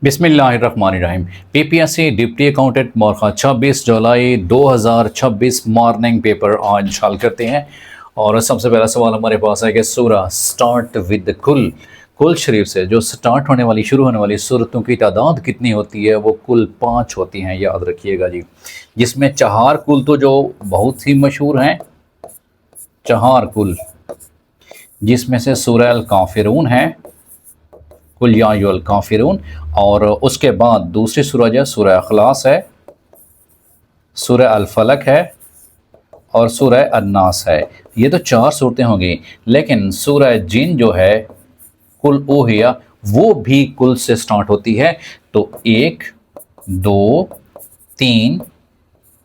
बिस्मिल्लाहिर्रहमानिर्रहीम। PPSC deputy accountant मोरखा 26 जुलाई 2026 morning paper आज हल करते हैं। और सबसे पहला सवाल हमारे पास है कि सूरा स्टार्ट विद कुल। कुल शरीफ से जो स्टार्ट होने वाली शुरू होने वाली सूरतों की तादाद कितनी होती है? वो कुल 5 होती हैं, याद रखिएगा जी। जिसमें चहार कुल तो जो बहुत ही मशहूर हैं, चहार कुल, जिसमें से सूरह अल काफिरून है, कुल या अय्युहल काफिरून, और उसके बाद दूसरी सूरह जो है सूरह अखलास है, सूरह अल फलक है और सूरह अन्नास है। ये तो 4 सूरतें होंगी, लेकिन सूरह जिन जो है कुल ओहिया, वो भी कुल से स्टार्ट होती है। तो 1, 2, 3,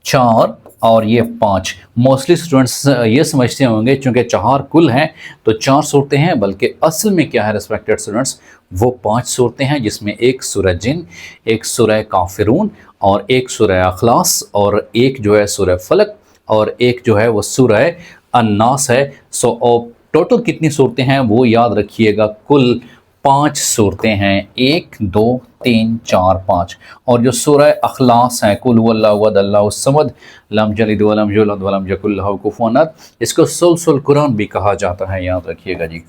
4 और ये 5। मोस्टली स्टूडेंट्स ये समझते होंगे चूंकि 4 कुल हैं तो 4 सूरतें हैं, बल्कि असल में क्या है रिस्पेक्टेड स्टूडेंट्स, वो 5 सूरतें हैं, जिसमें एक सूरह जिन, एक सूरह काफिरून और एक सूरह अखलास और एक जो है सूरह फलक और एक जो है वो सूरह अन्नास है। सो टोटल कितनी सूरतें हैं वो याद रखिएगा, कुल 5 सूरतें हैं। 1, 2, 3, 4, 5। और जो सूरह अखलास है, कुल हुवल्लाहु अहद अल्लाहु समद लम यलिद वलम यूलद वलम यकुल लहू कुफुवन अहद, इसको सुलसुल कुरान भी कहा जाता है, याद रखिएगा जी।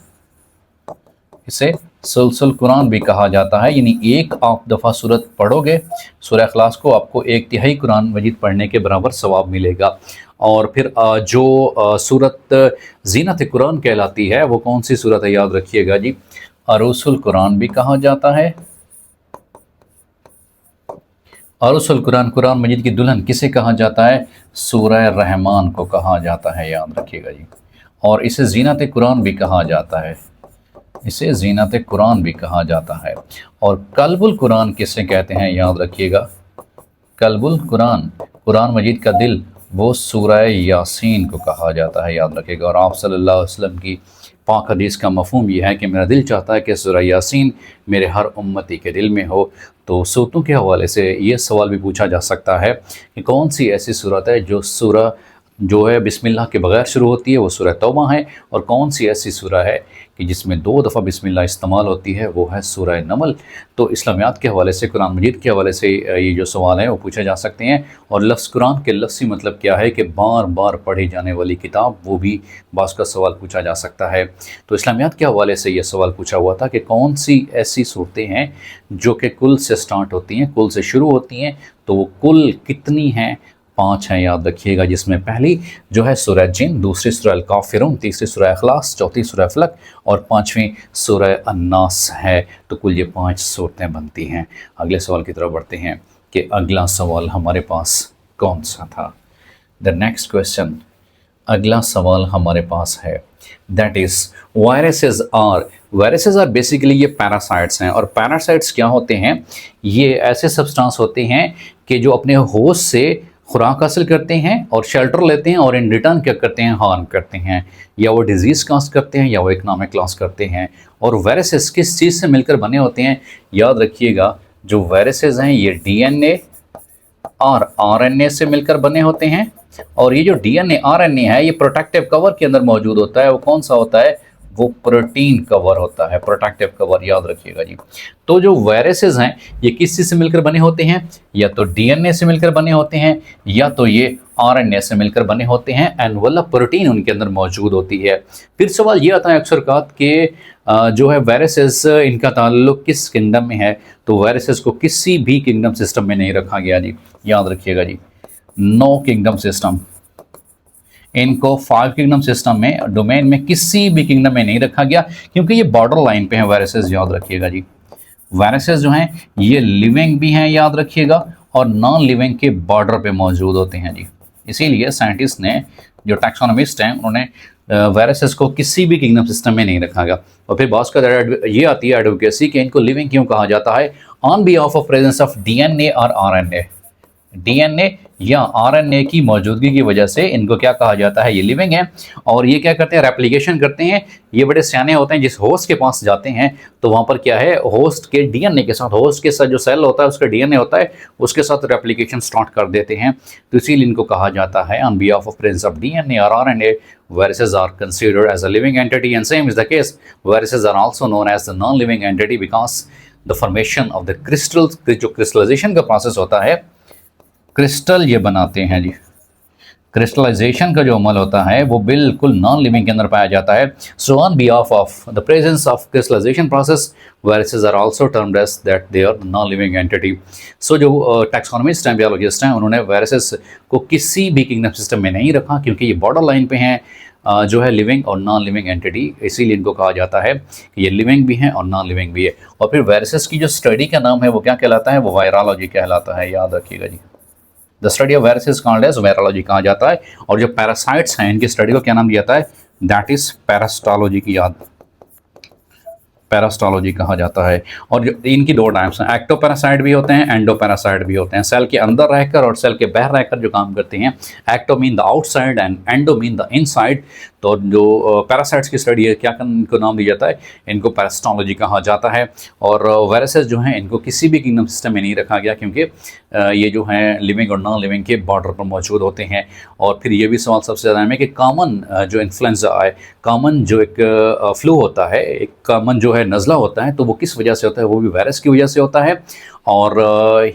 इसे सुलसुल कुरान भी कहा जाता है, यानी एक आप दफ़ा सूरत पढ़ोगे सूरह अखलास को, आपको 1/3 कुरान मजीद पढ़ने के बराबर सवाब मिलेगा। और फिर जो सूरत ज़ीनत कुरान कहलाती है वो कौन सी सूरत है, याद रखिएगा जी। अरूसुल कुरान भी कहा जाता है। अरूसुल कुरान, कुरान मजीद की दुल्हन किसे कहा जाता है? सूरह रहमान को कहा जाता है, याद रखिएगा जी। और इसे ज़ीनत कुरान भी कहा जाता है, इसे ज़ीनत कुरान भी कहा जाता है। और कल्बुल कुरान किसे कहते हैं, याद रखिएगा। कल्बुल कुरान, कुरान मजीद का दिल, वो सूरह यासीन को कहा जाता है, याद रखिएगा। और आप सल्लल्लाहु अलैहि वसल्लम की पाक हदीस का मफ़हूम यह है कि मेरा दिल चाहता है कि सूरह यासीन मेरे हर उम्मती के दिल में हो। तो सूरतों के हवाले से ये सवाल भी पूछा जा सकता है कि कौन सी ऐसी सूरत है जो सूरह जो है बिस्मिल्लाह के बगैर शुरू होती है, वो सूरह तौबा है। और कौन सी ऐसी सूरह है कि जिसमें 2 दफ़ा बिस्मिल्लाह इस्तेमाल होती है, वो है सूरह नमल। तो इस्लामियात के हवाले से, कुरान मजीद के हवाले से ये जो सवाल है वो पूछे जा सकते हैं। और लफ्ज़ कुरान के लफ्ज़ी मतलब क्या है कि बार बार पढ़ी जाने वाली किताब, वो भी बास का सवाल पूछा जा सकता है। तो इस्लामियात के हवाले से ये सवाल पूछा हुआ था कि कौन सी ऐसी सूरतें हैं जो कि कुल से स्टार्ट होती हैं, कुल से शुरू होती हैं, तो वो कुल कितनी हैं? 5 हैं, याद रखिएगा। जिसमें पहली जो है सूरह जिन, दूसरी सूरह अल काफिरून, तीसरी सूरह अखलास, चौथी सूरह फलक और 5वीं सूरह अन्नास है। तो कुल ये 5 सूरतें बनती हैं। अगले सवाल की तरफ बढ़ते हैं कि अगला सवाल हमारे पास कौन सा था। द नेक्स्ट क्वेश्चन, अगला सवाल हमारे पास है, that is viruses are basically ये पैरासाइट्स हैं। और पैरासाइट्स क्या होते हैं? ये ऐसे सब्सटेंस होते हैं कि जो अपने होस्ट से खुराक हासिल करते हैं और शेल्टर लेते हैं और इन रिटर्न क्या करते हैं, हार्म करते हैं। या वो डिजीज़ क्लास करते हैं या वो इकनॉमिक क्लास करते हैं। और वायरसेस किस चीज़ से मिलकर बने होते हैं? याद रखिएगा, जो वायरसेस हैं ये डीएनए और आरएनए से मिलकर बने होते हैं। और ये जो डीएनए आरएनए है, ये प्रोटेक्टिव कवर के अंदर मौजूद होता है। वो कौन सा होता है? वो प्रोटीन कवर होता है, प्रोटेक्टिव कवर, याद रखिएगा जी। तो जो वायरसेस हैं ये किस चीज़ से मिलकर बने होते हैं? या तो डीएनए से मिलकर बने होते हैं या तो ये आरएनए से मिलकर बने होते हैं। एनवेलप प्रोटीन उनके अंदर मौजूद होती है। फिर सवाल ये आता है अक्सर कि जो है वायरसेस, इनका ताल्लुक किस किंगडम में है? तो वायरसेस को किसी भी किंगडम सिस्टम में नहीं रखा गया जी, याद रखिएगा जी। नो किंगडम सिस्टम, इनको 5 किंगडम सिस्टम में, डोमेन में किसी भी किंगडम में नहीं रखा गया, क्योंकि ये बॉर्डर लाइन पे हैं वायरसेस, याद रखिएगा जी। वायरसेस जो हैं ये लिविंग भी हैं, याद रखिएगा, और नॉन लिविंग के बॉर्डर पे मौजूद होते हैं जी। इसीलिए साइंटिस्ट ने, जो टैक्सोनॉमिस्ट हैं, उन्होंने वायरसेस को किसी भी किंगडम सिस्टम में नहीं रखा गया। और फिर बात का ये आती है एडवोकेसी कि इनको लिविंग क्यों कहा जाता है? On behalf of presence of DNA और आरएनए, डीएनए या आरएनए की मौजूदगी की वजह से इनको क्या कहा जाता है? ये लिविंग है। और ये क्या करते हैं? रेप्लिकेशन करते हैं। ये बड़े सियाने होते हैं, जिस होस्ट के पास जाते हैं तो वहाँ पर क्या है, होस्ट के डीएनए के साथ, होस्ट के साथ जो सेल होता है उसका डीएनए होता है, उसके साथ रेप्लिकेशन स्टार्ट कर देते हैं। तो इसीलिए इनको कहा जाता है on behalf of presence of DNA और RNA, viruses are considered as a living entity, and same is the case, viruses are also known as the non-living entity because the formation of the crystal, जो crystallisation का process होता है, crystal ये बनाते हैं जी, crystallisation का जो अमल होता है वो बिल्कुल नॉन लिविंग के अंदर पाया जाता है। So on behalf of the presence of crystallization process, viruses are also termed as that they are non living entity. So जो टैक्सोनॉमिस्ट हैं, बायोलॉजिस्ट हैं, उन्होंने वायरसेस को किसी भी किंगडम सिस्टम में नहीं रखा क्योंकि ये बॉर्डर लाइन पे हैं जो है लिविंग और नॉन लिविंग एंटिटी, इसीलिए इनको कहा जाता है कि ये लिविंग भी हैं और नॉन लिविंग भी है। और फिर वायरसेस की जो स्टडी का नाम है वो क्या कहलाता है, वो वायरोलॉजी कहलाता है, याद रखिएगा जी। The study of viruses called as virology कहा जाता है। और जो पैरासाइट्स हैं इनकी स्टडी को क्या नाम दिया जाता है, दैट इज पैरास्टोलॉजी की याद, पैरास्टोलॉजी कहा जाता है। और जो इनकी दो टाइप्स हैं, एक्टोपैरासाइट भी होते हैं, एंडोपैरासाइट भी होते हैं। सेल के अंदर रहकर और सेल के बाहर रहकर जो काम करते हैं। Ecto mean the outside and endo mean the inside. तो जो पैरासाइट्स की स्टडी है, क्या इनको नाम दिया जाता है, इनको पैरास्टोलॉजी कहा जाता है। और वायरसेस जो हैं इनको किसी भी किंगडम सिस्टम में नहीं रखा गया क्योंकि ये जो हैं लिविंग और नॉन लिविंग के बॉर्डर पर मौजूद होते हैं। और फिर ये भी सवाल सबसे ज़्यादा है कि कॉमन जो इन्फ्लुएंजा है, कॉमन जो एक फ्लू होता है, एक कॉमन जो है नज़ला होता है, तो वो किस वजह से होता है, वो भी वायरस की वजह से होता है। और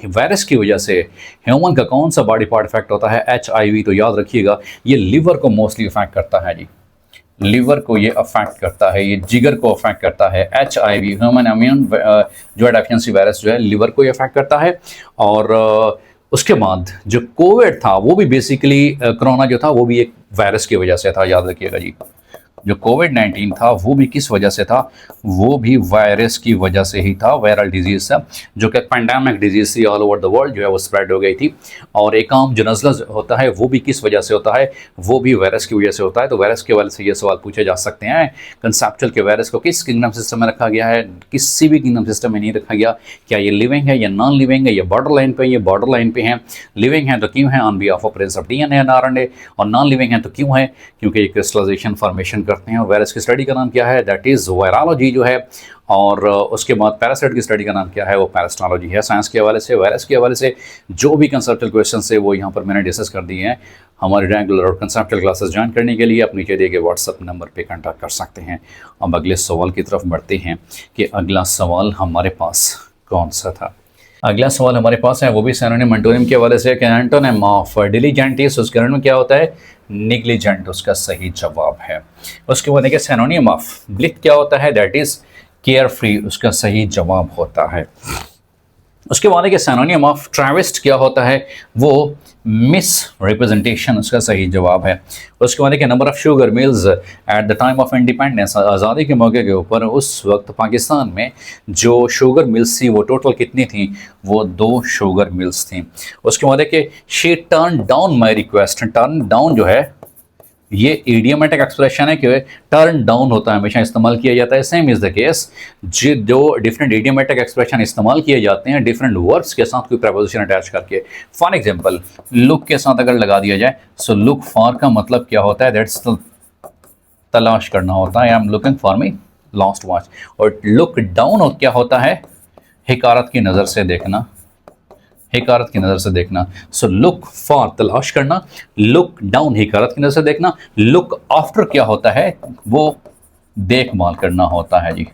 वायरस की वजह से ह्यूमन का कौन सा बॉडी पार्ट इफेक्ट होता है, HIV। तो याद रखिएगा ये लिवर को मोस्टली इफेक्ट करता है जी, लिवर को ये अफेक्ट करता है, ये जिगर को अफेक्ट करता है। HIV ह्यूमन इम्यून जो है डेफिशिएंसी वायरस जो है लिवर को ये अफेक्ट करता है। और उसके बाद जो कोविड था वो भी बेसिकली कोरोना जो था वो भी एक वायरस की वजह से था, याद रखिएगा जी। जो कोविड-19 था वो भी किस वजह से था, वो भी वायरस की वजह से ही था, वायरल डिजीज़ था जो कि पैंडेमिक डिजीज़ थी, ऑल ओवर द वर्ल्ड जो है वो स्प्रेड हो गई थी। और एक आम जो नज़ला होता है वो भी किस वजह से होता है, वो भी वायरस की वजह से होता है। तो वायरस के वाले से ये सवाल पूछे जा सकते हैं कंसेप्चुअल के वायरस को किस किंगडम सिस्टम में रखा गया है, किसी भी किंगडम सिस्टम में नहीं रखा गया। क्या ये लिविंग है या नॉन लिविंग है, या बॉर्डर लाइन पे, ये बॉर्डर लाइन पे हैं। लिविंग है तो क्यों है, on behalf of presence of DNA and RNA। और नॉन लिविंग है तो क्यों है, क्योंकि ये क्रिस्टलाइजेशन फॉर्मेशन करते हैं। और वायरस की स्टडी का नाम क्या है, दैट इज़ वायरोलॉजी जो है। और उसके बाद पैरासाइट की स्टडी का नाम क्या है, वो पैरास्टोलॉजी है। साइंस के हवाले से, वायरस के हवाले से जो भी कंसेप्चुअल क्वेश्चन है वो यहाँ पर मैंने डिस्कस कर दिए हैं। हमारे रेगुलर और कंसेप्चुअल क्लासेस ज्वाइन करने के लिए आप नीचे दिए गए व्हाट्सएप नंबर पे कांटेक्ट कर सकते हैं। अब अगले सवाल की तरफ बढ़ते हैं कि अगला सवाल हमारे पास कौन सा था। अगला सवाल हमारे पास है वो भी सिनोनिम एंटोनिम के हवाले से। एंटोनिम ऑफ डिलीजेंट उसके में क्या होता है, निग्लिजेंट उसका सही जवाब है। उसके बाद देखिए सिनोनिम ऑफ ब्लिथ क्या होता है, दैट इज केयर फ्री उसका सही जवाब होता है। उसके बाद के सिनोनिम ऑफ ट्रैविस्ट क्या होता है, वो मिस रिप्रेजेंटेशन उसका सही जवाब है। उसके बाद के number of sugar mills at the time of independence, आज़ादी के मौके के ऊपर उस वक्त पाकिस्तान में जो शुगर मिल्स थी वो टोटल कितनी थी, वो 2 शुगर मिल्स थी। उसके बाद के she turn down my request, turn down जो है ये इडियोमेटिक एक्सप्रेशन है कि टर्न डाउन होता है, हमेशा इस्तेमाल किया जाता है। सेम इज़ द केस जो डिफरेंट इडियोमेटिक एक्सप्रेशन इस्तेमाल किए जाते हैं डिफरेंट वर्ड्स के साथ कोई प्रपोजिशन अटैच करके। फॉर एग्जांपल लुक के साथ अगर लगा दिया जाए, सो लुक फॉर का मतलब क्या होता है, दैट्स तलाश करना होता है, I am looking for me lost watch. और लुक डाउन क्या होता है, हिकारत की नज़र से देखना, हिकारत की नज़र से देखना। सो लुक फॉर तलाश करना, लुक डाउन हिकारत की नज़र से देखना। लुक आफ्टर क्या होता है, वो देखभाल करना होता है जी।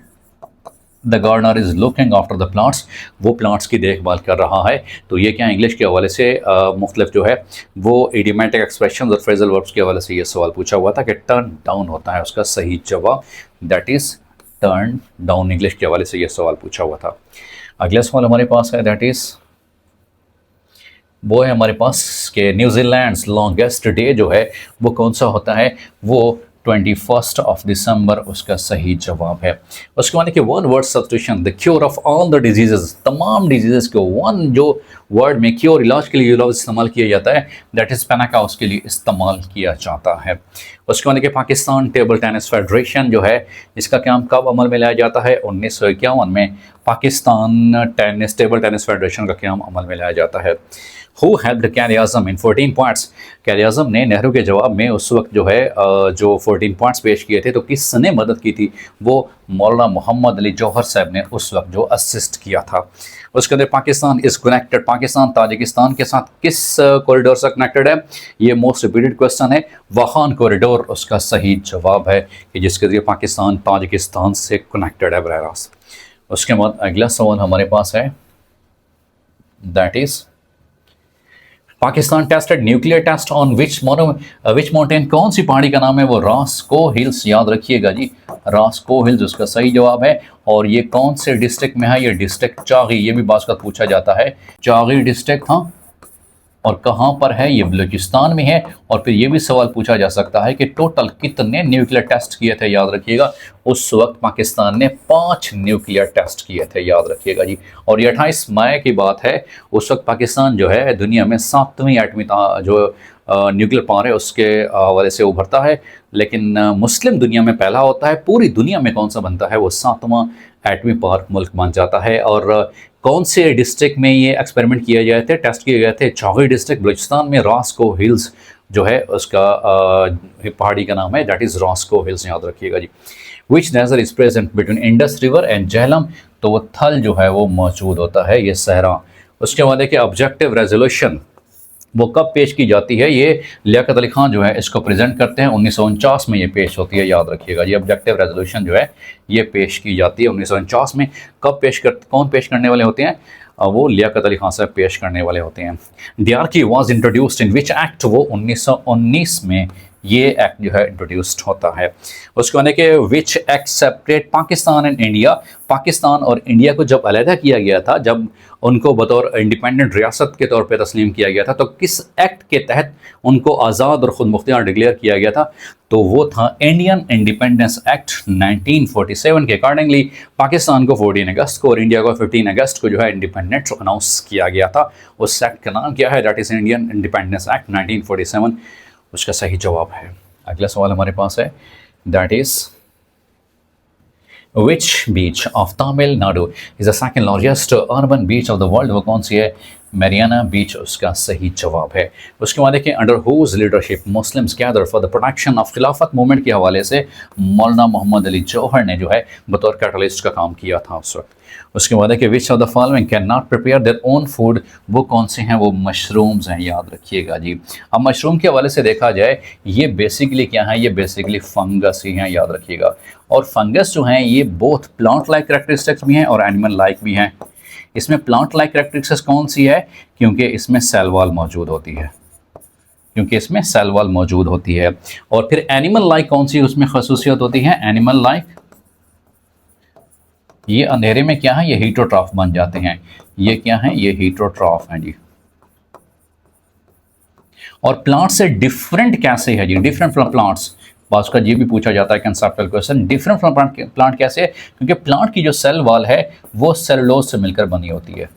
The gardener is looking after the plants, वो प्लांट्स की देखभाल कर रहा है। तो ये क्या इंग्लिश के हवाले से मुख्तलिफ जो है वो इडियोमेटिक एक्सप्रेशन और फ्रेजल वर्ब्स के हवाले से ये सवाल पूछा हुआ था कि टर्न डाउन होता है उसका सही जवाब, that is turn down. English के हवाले से ये सवाल पूछा हुआ था। अगला सवाल हमारे पास है, दैट इज़ वो है हमारे पास कि न्यूजीलैंड लॉन्गेस्ट डे जो है वो कौन सा होता है, वो 21 ऑफ दिसंबर उसका सही जवाब है। उसके बाद कि one word substitution the cure of all the diseases, तमाम डिजीजेस को वन जो वर्ड में क्योर इलाज के लिए लफ्ज़ इस्तेमाल किया जाता है, दैट इज़ पेनाका उसके लिए इस्तेमाल किया जाता है। उसके बाद कि पाकिस्तान टेबल टेनिस फेडरेशन जो है इसका काम कब अमल में लाया जाता है, 1951 में पाकिस्तान टेबल टेनिस फेडरेशन का काम अमल में लाया जाता है। Who helped Quaid-e-Azam in 14 points? Quaid-e-Azam ने नेहरू के जवाब में उस वक्त जो है जो 14 पॉइंट्स पेश किए थे, तो किसने मदद की थी, वो मौलाना मोहम्मद अली जौहर साहब ने उस वक्त जो असिस्ट किया था। उसके अंदर Pakistan is connected, Pakistan Tajikistan के साथ किस कॉरिडोर से कनेक्टेड है, ये मोस्ट रिपीटेड क्वेश्चन है। वाहान कॉरिडोर उसका सही जवाब है कि जिसके जरिए पाकिस्तान ताजिकिस्तान से कनेक्टेड है बरह रास्त। उसके बाद अगला सवाल हमारे पास है, that is Pakistan tested nuclear test on which mountain, कौन सी पहाड़ी का नाम है वो रास्को हिल्स, याद रखिएगा जी, रास्को हिल्स उसका सही जवाब है। और ये कौन से डिस्ट्रिक्ट में है, ये डिस्ट्रिक्ट चागी, ये भी बात का पूछा जाता है, चागी डिस्ट्रिक्ट, हाँ, और कहाँ पर है, ये बलूचिस्तान में है। और फिर ये भी सवाल पूछा जा सकता है कि टोटल कितने न्यूक्लियर टेस्ट किए थे, याद रखिएगा, उस वक्त पाकिस्तान ने 5 न्यूक्लियर टेस्ट किए थे, याद रखिएगा जी। और ये 28 मई की बात है, उस वक्त पाकिस्तान जो है दुनिया में 7वीं एटमी जो न्यूक्लियर पावर है उसके हवाले से उभरता है, लेकिन मुस्लिम दुनिया में पहला होता है, पूरी दुनिया में कौन सा बनता है, वो 7वां एटमी पावर मुल्क बन जाता है। और कौन से डिस्ट्रिक्ट में ये एक्सपेरिमेंट किए गए थे, टेस्ट किए गए थे, चागी डिस्ट्रिक्ट बलूचिस्तान में, रास्को हिल्स जो है उसका पहाड़ी का नाम है, दैट इज़ रास्को हिल्स, याद रखिएगा जी। Which desert is present between Indus river and Jhelum, तो वो थल जो है वो मौजूद होता है, ये सहरा। उसके बाद देखिए ऑब्जेक्टिव रेजोल्यूशन वो कब पेश की जाती है, ये लियाकत अली खान जो है इसको प्रेजेंट करते हैं, 1949 में ये पेश होती है, याद रखिएगा ये ऑब्जेक्टिव रेजोल्यूशन जो है ये पेश की जाती है 1949 में। कब कौन पेश करने वाले होते हैं, वो लियाकत अली खान साहब पेश करने वाले होते हैं। DRQ was introduced in which act, वो 1919 में ये एक्ट जो है इंट्रोड्यूस्ड होता है। उसको कहने के which act separate Pakistan and India, Pakistan और इंडिया को जब अलहदा किया गया था, जब उनको बतौर इंडिपेंडेंट रियासत के तौर पे तस्लीम किया गया था, तो किस एक्ट के तहत उनको आज़ाद और ख़ुद मुख्तियार डिक्लेयर किया गया था, तो वो था इंडियन इंडिपेंडेंस एक्ट 1947 के अकॉर्डिंगली पाकिस्तान को 14 अगस्त को और इंडिया को 15 अगस्त को जो है इंडिपेंडेंट अनाउंस किया गया था। उस एक्ट का नाम क्या है, that is Indian independence act 1947, उसका सही जवाब है। अगला सवाल हमारे पास है, that is which beach of Tamil Nadu is the second largest urban beach of the world, वो कौन सी है, मैरियाना बीच उसका सही जवाब है। उसके बाद देखिए under whose leadership Muslims gather for the protection of Khilafat movement के हवाले से मौलाना मोहम्मद अली जौहर ने जो है बतौर कैटलिस्ट का काम किया था उस वक्त। उसके बाद देखिए विच of the following can not prepare their own food, वो कौन से हैं, वो मशरूम्स हैं, याद रखिएगा जी। अब मशरूम के हवाले से देखा जाए, ये बेसिकली क्या है, ये बेसिकली फंगस ही हैं, याद रखिएगा। और फंगस जो हैं ये बोथ प्लांट लाइक कैरेक्टरिस्टिक्स भी हैं और एनिमल लाइक भी हैं। इसमें प्लांट लाइक कैरेक्टरिस्टिक्स कौन सी है, क्योंकि इसमें सेल वॉल मौजूद होती है, और फिर एनिमल लाइक कौन सी उसमें खसूसियत होती है, एनिमल लाइक ये अंधेरे में क्या है, ये हीटरोट्रॉफ बन जाते हैं, ये क्या है, ये हीटरोट्रॉफ हैं जी। और प्लांट से डिफरेंट कैसे है जी, डिफरेंट फ्रॉम प्लांट्स, बात का ये भी पूछा जाता है conceptual question, different from plant कैसे है, क्योंकि प्लांट की जो सेल वॉल है वो सेलुलोज से मिलकर बनी होती है,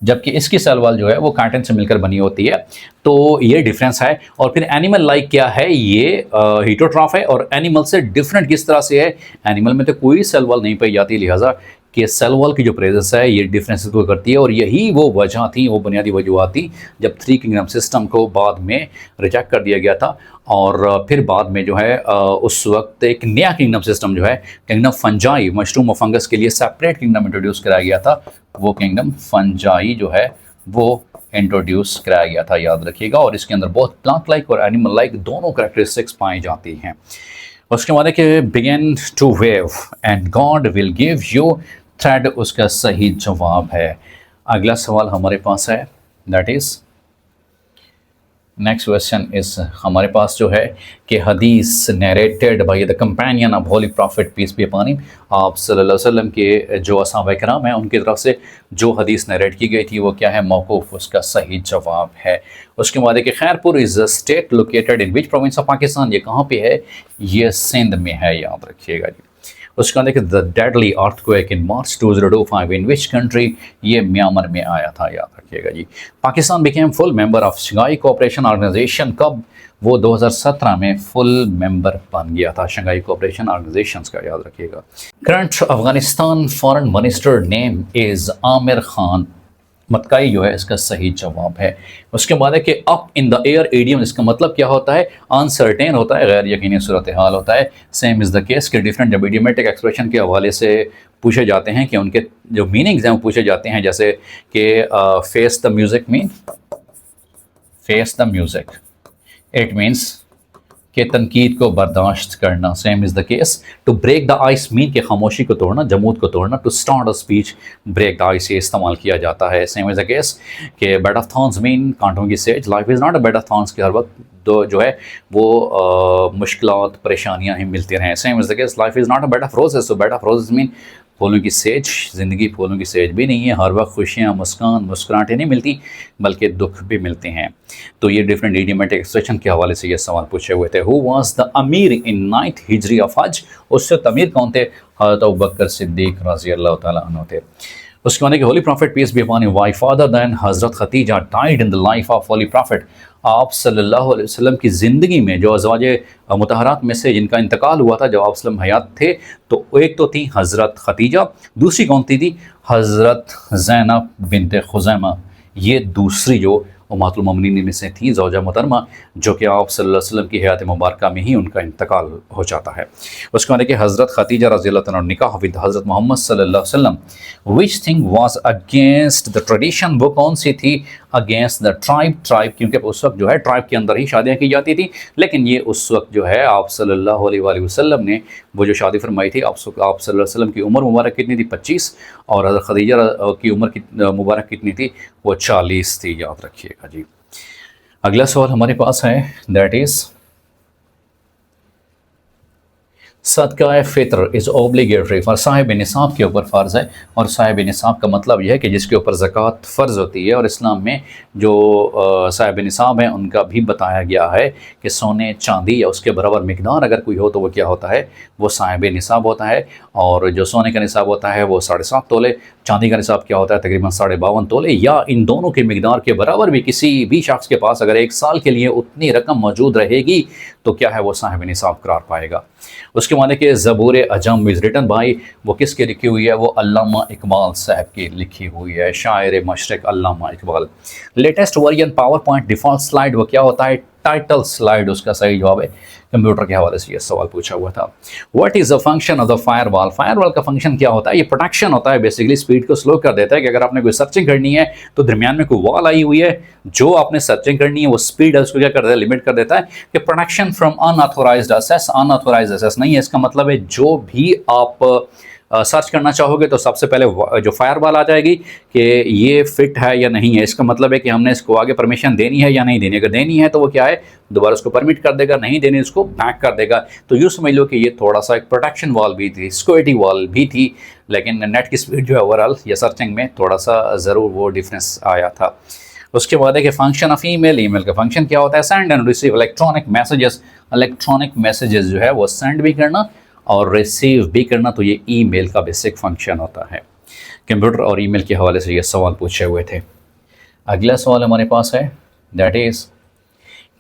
जबकि इसकी सेल वॉल जो है वो काइटिन से मिलकर बनी होती है, तो ये डिफरेंस है। और फिर एनिमल लाइक क्या है, ये हीटरोट्रॉफ है, और एनिमल से डिफरेंट किस तरह से है, एनिमल में तो कोई सेल वॉल नहीं पाई जाती, लिहाजा कि सेल वॉल की जो प्रेजेंस है ये डिफरेंसेस को करती है। और यही वो वजह थी, वो बुनियादी वजूहत थी जब 3 किंगडम सिस्टम को बाद में रिजेक्ट कर दिया गया था, और फिर बाद में जो है उस वक्त एक नया किंगडम सिस्टम जो है किंगडम फंजाई, मशरूम और फंगस के लिए सेपरेट किंगडम इंट्रोड्यूस कराया गया था, वो किंगडम फंजाई जो है वो इंट्रोड्यूस कराया गया था, याद रखिएगा। और इसके अंदर बहुत प्लांट लाइक और एनिमल लाइक दोनों कैरेक्टरिस्टिक्स पाई जाती हैं। उसके बाद है कि begin to weave and God will give you thread, उसका सही जवाब है। अगला सवाल हमारे पास है, that is next question is हमारे पास जो है कि हदीस narrated by the companion of holy prophet peace be upon him, आप सल्लल्लाहु अलैहि वसल्लम के जो असहाबा किराम हैं उनकी तरफ से जो हदीस नरेट की गई थी वो क्या है, मौकूफ़, उसका सही जवाब है। उसके बाद है कि Khairpur is a state located in which province of Pakistan, ये कहाँ पे है, ये सिंध में है, याद रखिएगा जी। उसके बाद देखिए the deadly earthquake in March 2025 in which country, ये म्यांमार में आया था, याद रखिएगा जी। Pakistan became full member of Shanghai Cooperation Organization, कब, वो 2017 में फुल मेंबर बन गया था शंघाई कोऑपरेशन ऑर्गेनाइजेशन का, याद रखिएगा। Current Afghanistan foreign minister name is Amir Khan Muttaqi जो है इसका सही जवाब है। उसके बाद है कि up in the air idiom, इसका मतलब क्या होता है, अनसर्टेन होता है, गैर यकीनी सूरत हाल होता है। सेम इज़ द केस के डिफरेंट जब इडियोमेटिक एक्सप्रेशन के हवाले से पूछे जाते हैं कि उनके जो मीनिंग्स हैं वो पूछे जाते हैं, जैसे कि face the music mean, face the music, it means कि तनकीद को बर्दाश्त करना, same is the case. To break the ice mean कि खामोशी को तोड़ना, जमूद को तोड़ना। To start a speech, break the ice ये इस्तेमाल किया जाता है। सेम इज़ द केस कि बेड ऑफ थॉर्न्स मीन कांटों की सेज। Life is not a bed of thorns कि हर वक्त तो जो है वो मुश्किलात परेशानियाँ ही मिलती रहें। Same is the case life is not a bed of roses. तो बेड ऑफ रोजेस मीन फूलों की सेज, ज़िंदगी फूलों की सेज भी नहीं है। हर वक्त खुशियाँ, मुस्कान, मुस्कुराहटें नहीं मिलती बल्कि दुख भी मिलते हैं। तो ये डिफरेंट इडियोमेटिक एक्सप्रेशन के हवाले से ये सवाल पूछे हुए थे। हु वाज द अमीर इन 9th हिजरी ऑफ हज? उससे अमीर कौन थे? हज़रत अबू बकर सिद्दीक रज़ी अल्लाह तआला अन्हु थे। उसके बाद holy prophet peace be upon him wife father then Hazrat Khadija died in the life of holy prophet. आप सल्लल्लाहु अलैहि वसल्लम की ज़िंदगी में जो अज़वाज मुतहरात में से जिनका इंतकाल हुआ था जब आप सल्लम हयात थे, तो एक तो थी हज़रत खतीजा, दूसरी कौन थी हज़रत ज़ैनब बिनते खुज़ैमा। ये दूसरी जो उम्महातुल मोमिनीन में से थी ज़ौजा मोहतरमा, जो कि आप सल्लल्लाहु अलैहि वसल्लम की हयात मुबारका में ही उनका इंतकाल हो जाता है। उसके बाद देखिए हज़रत खतीजा रज़ी अल्लाह तआला निकाह विद हज़रत मोहम्मद सल्लल्लाहु अलैहि वसल्लम। Which thing was against the tradition? वो कौन सी थी अगेंस्ट द ट्राइब, क्योंकि उस वक्त जो है ट्राइब के अंदर ही शादियाँ की जाती थी। लेकिन ये उस वक्त जो है आप सल्लल्लाहु अलैहि वसल्लम ने वो जो शादी फरमाई थी, आप सल्लल्लाहु अलैहि वसल्लम की उम्र मुबारक कितनी थी? 25, और हज़रत खदीजा की उम्र मुबारक कितनी थी? वो 40 थी, याद रखिएगा जी। अगला सवाल हमारे पास है, दैट इज़ सदका फ़ितर इज़ ऑब्लिगेटरी फॉर साहिब निसाब के ऊपर फ़र्ज़ है। और साहिब निसाब का मतलब यह है कि जिसके ऊपर ज़कात फ़र्ज़ होती है। और इस्लाम में जो साहिब निसाब हैं उनका भी बताया गया है कि सोने चांदी या उसके बराबर मिकदार अगर कोई हो तो वो क्या होता है? वो साहिब निसाब होता है। और जो सोने का निसाब होता है वो 7.5 तोले, चांदी का निसाब क्या होता है? तकरीबन 52.5 तोले, या इन दोनों के मिकदार के बराबर भी किसी भी शख्स के पास अगर 1 साल के लिए उतनी रकम मौजूद रहेगी तो क्या है? वो साहिब निसाब करार पाएगा। उसके बाद कि ज़बूर अजम इज़ रिटन बाई, वो किसके लिखी हुई है? वो अल्लामा इकबाल साहब की लिखी हुई है, शायर मशरक़ Allama Iqbal. Latest version PowerPoint default slide वो क्या होता है? टाइटल स्लाइड उसका सही जवाब है। कंप्यूटर के हवाले से ये सवाल पूछा हुआ था। What is the function of the firewall? Firewall का फंक्शन क्या होता है? ये प्रोटेक्शन होता है, बेसिकली स्पीड को स्लो कर देता है कि अगर आपने कोई सर्चिंग करनी है तो दरमियान में कोई वॉल आई हुई है, जो आपने सर्चिंग करनी है वो स्पीड है उसको क्या कर देता है? लिमिट कर देता है। कि protection from unauthorized access, unauthorized access नहीं है, इसका मतलब है जो भी आप सर्च करना चाहोगे तो सबसे पहले जो फायरवॉल आ जाएगी कि ये फिट है या नहीं है। इसका मतलब है कि हमने इसको आगे परमिशन देनी है या नहीं देनी। अगर देनी है तो वो क्या है? दोबारा उसको परमिट कर देगा, नहीं देनी उसको बैक कर देगा। तो यूँ समझ लो कि ये थोड़ा सा एक प्रोटेक्शन वॉल भी थी, सिक्योरिटी वॉल भी थी। लेकिन नेट की स्पीड जो है ओवरऑल या सर्चिंग में थोड़ा सा ज़रूर वो डिफरेंस आया था। उसके बाद है कि फंक्शन ऑफ ईमेल, ईमेल का फंक्शन क्या होता है? Send and receive electronic messages. Electronic messages जो है वो सेंड भी करना और रिसीव भी करना, तो ये ईमेल का बेसिक फंक्शन होता है। कंप्यूटर और ईमेल के हवाले से ये सवाल पूछे हुए थे। अगला सवाल हमारे पास है, दैट इज़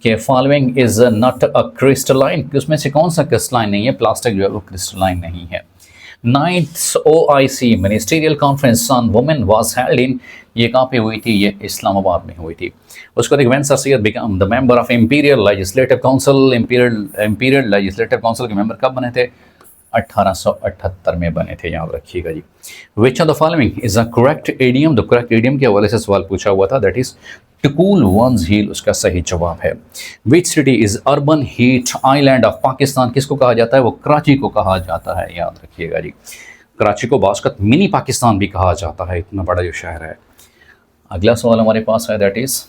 कि following is not a crystalline, उसमें से कौन सा क्रिस्टलाइन नहीं है? प्लास्टिक जो है वो क्रिस्टलाइन नहीं है। 9th OIC ministerial conference on women was held in, ये कहाँ पे हुई थी? ये इस्लामाबाद में हुई थी। उसको देखिए, when sir Syed become the member of imperial legislative council, imperial legislative council के मेंबर कब बने थे? 1878 में बने थे, याद रखिएगा जी। Which of the following is a correct idiom? The correct idiom के हवाले से सवाल पूछा हुआ था, that is to cool one's heel, उसका सही जवाब है। Which city is urban heat island of Pakistan, किसको कहा जाता है? वो कराची को कहा जाता है, याद रखिएगा जी। कराची को बासकत मिनी पाकिस्तान भी कहा जाता है, इतना बड़ा जो शहर है। अगला सवाल हमारे पास है, that is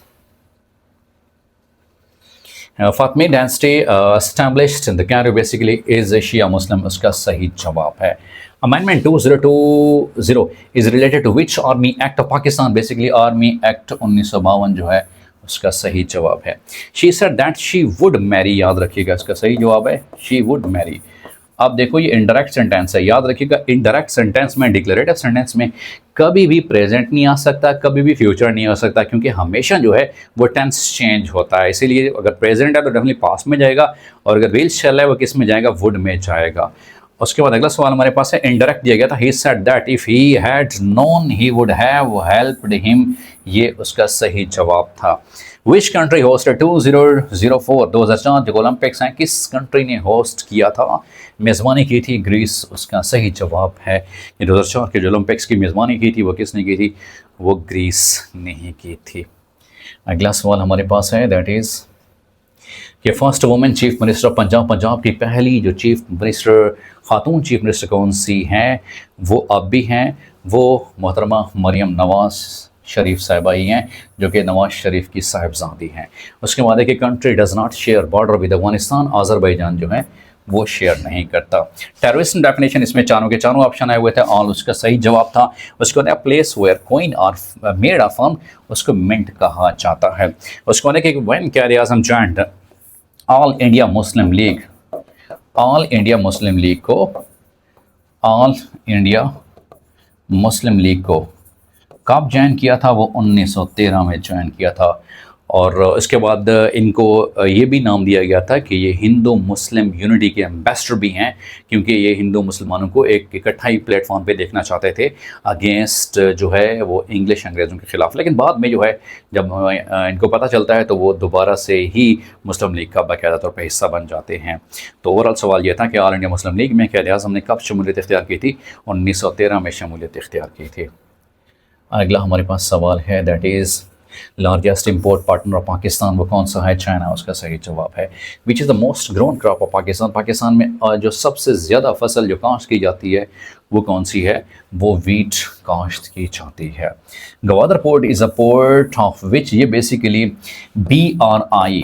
Fatimi dynasty established in the Cairo basically is Shia Muslim, उसका सही जवाब है। Amendment 2020 is related to which army act of Pakistan, basically army act 1952 जो है उसका सही जवाब है। She said that she would marry, याद रखिएगा इसका सही जवाब है शी वुड मैरी। अब देखो ये इनडायरेक्ट सेंटेंस है, याद रखिएगा इनडायरेक्ट सेंटेंस में, डिक्लेरेटिव सेंटेंस में कभी भी प्रेजेंट नहीं आ सकता, कभी भी फ्यूचर नहीं हो सकता, क्योंकि हमेशा जो है वो टेंस चेंज होता है। इसीलिए अगर प्रेजेंट है तो डेफिनेटली पास्ट में जाएगा, और अगर विल शैल है वो किस में जाएगा? वुड में जाएगा। उसके बाद अगला सवाल हमारे पास है, इनडायरेक्ट दिया गया था, he said that if he had known he would have helped him, ये उसका सही जवाब था। विच कंट्री होस्टेड 2004 2004 जो ओलंपिक्स हैं, किस कंट्री ने होस्ट किया था? मेज़बानी की थी ग्रीस, उसका सही जवाब है। ये 2004 के जो ओलंपिक्स की मेज़बानी की थी वो किसने की थी? वो ग्रीस ने ही की थी। अगला सवाल हमारे पास है, दैट इज़ कि first women chief minister of Punjab, Punjab की पहली जो चीफ मिनिस्टर, खातून चीफ मिनिस्टर कौन सी हैं, वो अब भी हैं, वो मोहतरमा मरियम नवाज़ शरीफ साहिबा ही हैं, जो कि नवाज़ शरीफ की साहिबजादी हैं। उसके बाद है कि country does not share border with Afghanistan, Azerbaijan जो है वो शेयर नहीं करता। टेररिज्म डेफिनेशन इसमें चारों के चारों ऑप्शन आए हुए थे, ऑल उसका सही जवाब था। उसको बाद place where coin are made of firm, उसको मिंट कहा जाता है। उसको बाद कि when Quaid Azam joined all India Muslim League, all India Muslim League को, ऑल इंडिया मुस्लिम लीग को कब ज्वाइन किया था? वो 1913 में ज्वाइन किया था। और इसके बाद इनको ये भी नाम दिया गया था कि ये हिंदू मुस्लिम यूनिटी के एम्बेसडर भी हैं, क्योंकि ये हिंदू मुसलमानों को एक इकट्ठा ही प्लेटफॉर्म पे देखना चाहते थे अगेंस्ट जो है वो इंग्लिश अंग्रेज़ों के ख़िलाफ़। लेकिन बाद में जो है जब इनको पता चलता है तो वो दोबारा से ही मुस्लिम लीग का बाकायदा तौर पर हिस्सा बन जाते हैं। तो ओवरऑल सवाल ये था कि ऑल इंडिया मुस्लिम लीग में क़ायद आज़म ने कब शमूलियत इख्तियार की थी? 1913 में शमूलियत इख्तियार की थी। अगला हमारे पास सवाल है, that is largest import partner of Pakistan, वो कौन सा है? चाइना। उसका सही जवाब है which is the most grown crop of Pakistan, Pakistan में जो सबसे ज़्यादा फसल जो काश्त की जाती है वो कौन सी है? वो वीट काश्त की जाती है। Gwadar port is a port of which, ये basically BRI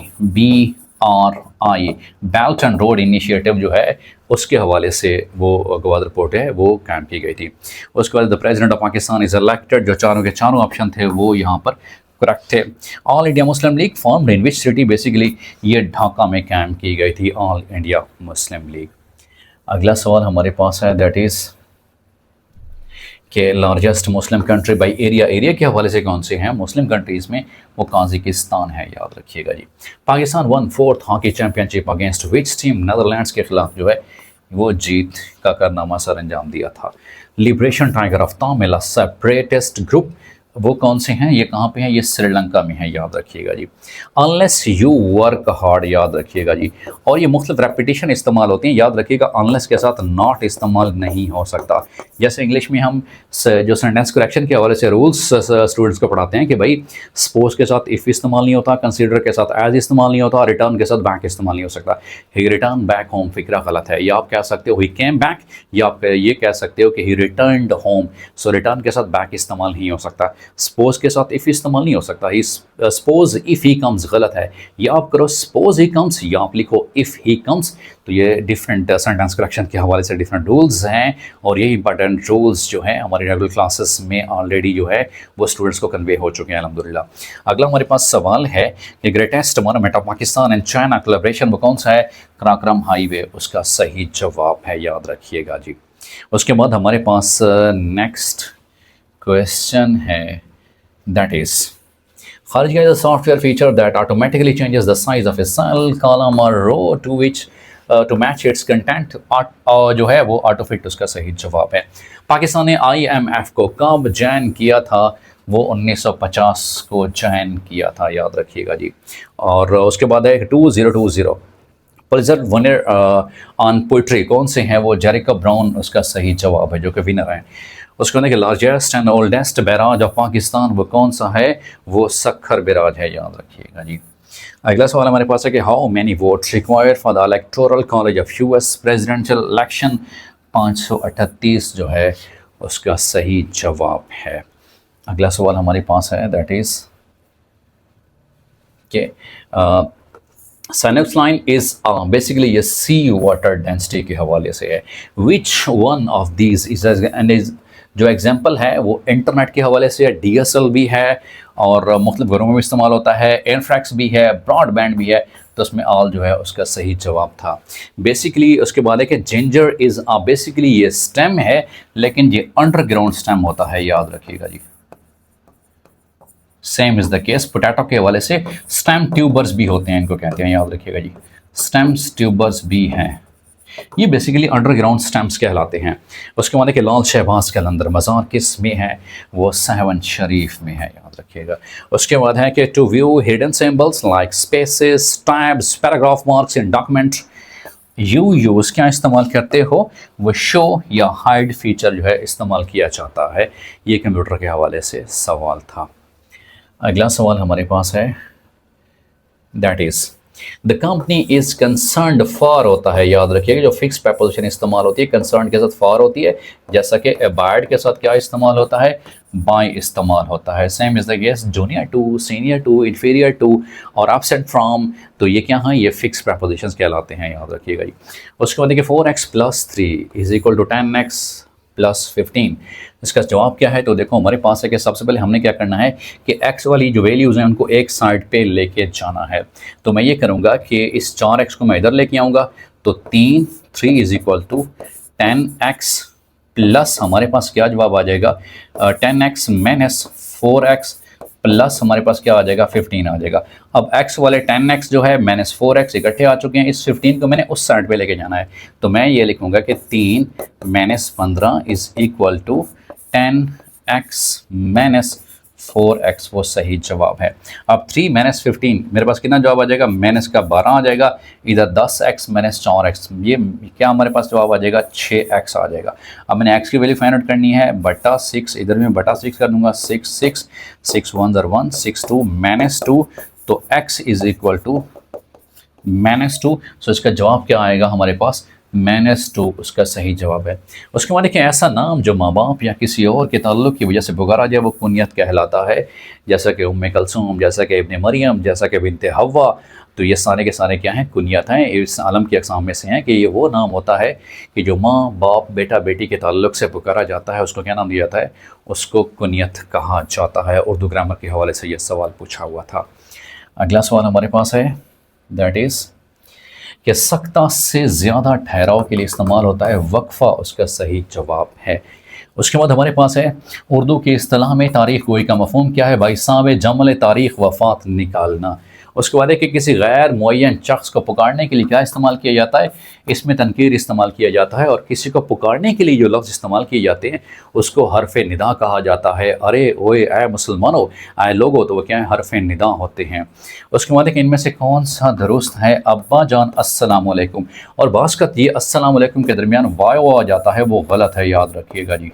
belt and road initiative जो है उसके हवाले से वो गवादर पोर्ट है वो कायम की गई थी। उसके बाद the president of Pakistan is elected, जो चारों के चारों ऑप्शन थे वो यहाँ पर करेक्ट थे। All India Muslim league formed in which city, basically ये ढाका में कायम की गई थी ऑल इंडिया मुस्लिम लीग। अगला सवाल हमारे पास है, दैट इज़ के largest Muslim country by area, area के हवाले से कौन से हैं मुस्लिम कंट्रीज़ में? वो काज़ाकिस्तान है, याद रखिएगा जी। Pakistan one fourth hockey championship against which team, Netherlands के खिलाफ जो है वो जीत का कारनामा सर अंजाम दिया था। Liberation tiger of Tamil separatist group, वो कौन से हैं? ये कहाँ पे हैं? ये श्रीलंका में है, याद रखिएगा जी। अनलेस यू वर्क हार्ड, याद रखिएगा जी। और ये मुख्तलिफ रेपिटेशन इस्तेमाल होती हैं, याद रखिएगा। अनलेस के साथ नॉट इस्तेमाल नहीं हो सकता। जैसे इंग्लिश में हम जो सेंटेंस करेक्शन के हवाले से रूल्स स्टूडेंट्स को पढ़ाते हैं कि भाई सपोज के साथ इफ़ इस्तेमाल नहीं होता, कंसीडर के साथ एज इस्तेमाल नहीं होता, रिटर्न के साथ बैक इस्तेमाल नहीं हो सकता। ही रिटर्न बैक होम फिक्रा गलत है, या आप कह सकते हो ही केम बैक, या आप ये कह सकते हो कि ही रिटर्नड होम। सो रिटर्न के साथ बैक इस्तेमाल नहीं हो सकता। सपोज के साथ इफ़ इस्तेमाल नहीं हो सकता। ही सपोज इफ़ ही कम्स गलत है, या आप करो सपोज ही कम्स, या आप लिखो इफ़ ही कम्स। तो ये डिफरेंट सेंटेंस करेक्शन के हवाले से डिफरेंट रूल्स हैं, और ये इंपॉर्टेंट रूल्स जो हैं हमारे रेगुलर क्लासेस में ऑलरेडी जो है वो स्टूडेंट्स को कन्वे हो चुके हैं अल्हम्दुलिल्लाह। अगला हमारे पास सवाल है कि greatest monument of Pakistan and China collaboration वो कौन सा है? कराक्रम हाईवे, उसका सही जवाब है, याद रखिएगा जी। उसके बाद हमारे पास नेक्स्ट क्वेश्चन है, दैट इज़ खारिज का software feature that automatically changes the size of a cell, column और row to which to match its content, जो है वो ऑटोफिट, उसका सही जवाब है। पाकिस्तान ने IMF को कब ज्वाइन किया था? वो 1950 को ज्वाइन किया था, याद रखिएगा जी। और उसके बाद है 2020 पुलित्ज़र विनर ऑन पोइट्री, कौन से हैं वो? जेरिका ब्राउन, उसका सही जवाब है, जो कि विनर हैं। उसको कहने के largest and oldest barrage of Pakistan वो कौन सा है? वो सक्खर बैराज है, याद रखिएगा जी। अगला सवाल हमारे पास है कि how many votes required for the electoral college of US presidential election? 538 जो है उसका सही जवाब है। अगला सवाल हमारे पास है, दैट इज़ के साइनेप्स लाइन इज़ बेसिकली ये सी वाटर डेंसिटी के हवाले से है। Which one of these is जो एग्जांपल है वो इंटरनेट के हवाले से है, DSL भी है, और मुख्तलिफ घरों में भी इस्तेमाल होता है, इन्फ्राक्स भी है, ब्रॉडबैंड भी है। तो उसमें ऑल जो है उसका सही जवाब था। बेसिकली उसके बाद है कि जिंजर इज़ बेसिकली ये स्टेम है, लेकिन ये अंडरग्राउंड स्टेम होता है, याद रखिएगा जी। Same is the case potato के हवाले से स्टेम ट्यूबर्स भी होते हैं, इनको कहते हैं, याद रखिएगा जी। स्टेम्स ट्यूबर्स भी हैं, ये बेसिकली अंडरग्राउंड स्टैम्प्स कहलाते हैं। उसके बाद कि लाल शहबाज कैलेंडर मज़ार किस में है? वो सहवन शरीफ में है, याद रखिएगा। उसके बाद है कि to view hidden symbols like spaces, tabs, paragraph marks in document, you use क्या इस्तेमाल करते हो? वो शो या हाइड फीचर जो है इस्तेमाल किया जाता है। ये कंप्यूटर के हवाले से सवाल था। अगला सवाल हमारे पास है, that is the company is concerned for होता है, याद रखिएगा जो फिक्स प्रपोजिशन इस्तेमाल होती है कंसर्न के साथ फॉर होती है, जैसा कि अबाइड के साथ क्या इस्तेमाल होता है, बाय इस्तेमाल होता है। Same is the case junior to, senior to, inferior to और एब्सेंट फ्रॉम, तो ये क्या हैं, ये फिक्स प्रपोजिशंस कहलाते हैं, याद रखिएगा जी। उसके बाद देखिए 4x + 3 is equal to 10x + 15, इसका जवाब क्या है, तो देखो हमारे पास है कि सबसे पहले हमने क्या करना है कि x वाली जो वैल्यूज़ हैं उनको एक साइड पे लेके जाना है। तो मैं ये करूँगा कि इस 4x को मैं इधर लेके आऊँगा, तो 3 is equal to 10x plus हमारे पास क्या जवाब आ जाएगा, 10x माइनस 4x प्लस हमारे पास क्या आ जाएगा, 15 आ जाएगा। अब x वाले 10x जो है माइनस 4x इकट्ठे आ चुके हैं, इस 15 को मैंने उस साइड पे लेके जाना है, तो मैं ये लिखूंगा कि 3 minus 15 is equal to 10x minus 4x, वो सही जवाब है। अब 3 माइनस 15 मेरे पास कितना जवाब आ जाएगा, माइनस का 12 आ जाएगा, इधर 10x माइनस 4x, ये क्या हमारे पास जवाब आ जाएगा, 6x आ जाएगा। अब मैंने x की वैल्यू फाइंड आउट करनी है, बटा 6, इधर भी मैं बटा 6 कर दूंगा, 6 1 1 6 2 माइनस 2, तो x is equal to minus 2, so इसका जवाब क्या आएगा हमारे पास, -2 उसका सही जवाब है। उसके बाद देखिए ऐसा नाम जो माँ बाप या किसी और के ताल्लुक़ की वजह से पुकारा जाए वो कुनियत कहलाता है, जैसा कि उम्मे कलसूम, जैसा कि इब्ने मरियम, जैसा कि बिनते हव्वा, तो ये सारे के सारे क्या हैं, कुनियत हैं। इस आलम की अक़साम में से हैं कि ये वो नाम होता है कि जो माँ बाप बेटा बेटी के ताल्लुक़ से पुकारा जाता है उसको क्या नाम दिया जाता है, उसको कुनियत कहा जाता है। उर्दू ग्रामर के हवाले से ये सवाल पूछा हुआ था। अगला सवाल हमारे पास है, दैट इज़ कि सख्ता से ज़्यादा ठहराव के लिए इस्तेमाल होता है वक्फ़ा, उसका सही जवाब है। उसके बाद हमारे पास है उर्दू की इस्तिलाह में तारीख़ गोई का मफ़हूम क्या है, भाई साहब जमल तारीख़ वफ़ात निकालना। उसके बाद है कि किसी गैर मुअय्यन शख्स को पुकारने के लिए क्या इस्तेमाल किया जाता है, इसमें तनकीर इस्तेमाल किया जाता है, और किसी को पुकारने के लिए जो लफ्ज़ इस्तेमाल किए जाते हैं उसको हरफ़ निदा कहा जाता है। अरे ओए ऐ मुसलमानों, आए लोगो, तो वो क्या है, हरफ़ निदा होते हैं। उसके बाद है कि इनमें से कौन सा दुरुस्त है, अब्बा जान अस्सलाम वालेकुम, और बासकत ये अस्सलाम वालेकुम के दरमियान वायो आ जाता है, वो गलत है, याद रखिएगा जी,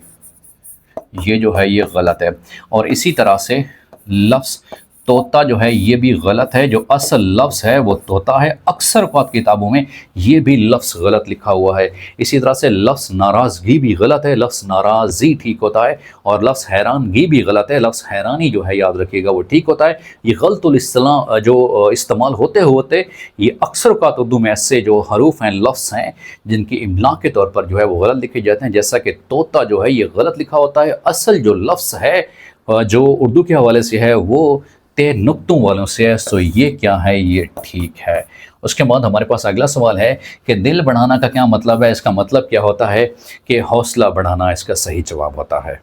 ये जो है ये गलत है। और इसी तरह से लफ्ज़ तोता जो है ये भी गलत है, जो असल लफ्ज़ है वो तोता है, अक्सर औक़ात किताबों में ये भी लफ्ज़ गलत लिखा हुआ है। इसी तरह से लफ्ज़ नाराज़गी भी गलत है, लफ्ज़ नाराज़ी ठीक होता है, और लफ्ज़ हैरानगी भी गलत है, लफ्ज़ हैरानी जो है याद रखिएगा वो ठीक होता है। ये गलतुल इस्तेलाह जो इस्तेमाल होते होते ये अक्सर औक़ात उर्दू में ऐसे जो हरूफ हैं, लफ्ज़ हैं, जिनकी इमला के तौर पर जो है वो गलत लिखे जाते हैं, जैसा कि तोता जो है ये गलत लिखा होता है। असल जो लफ्ज़ है जो उर्दू के हवाले से है वो ते नुक्तों वालों से है, सो ये क्या है, ये ठीक है। उसके बाद हमारे पास अगला सवाल है कि दिल बढ़ाना का क्या मतलब है, इसका मतलब क्या होता है कि हौसला बढ़ाना, इसका सही जवाब होता है।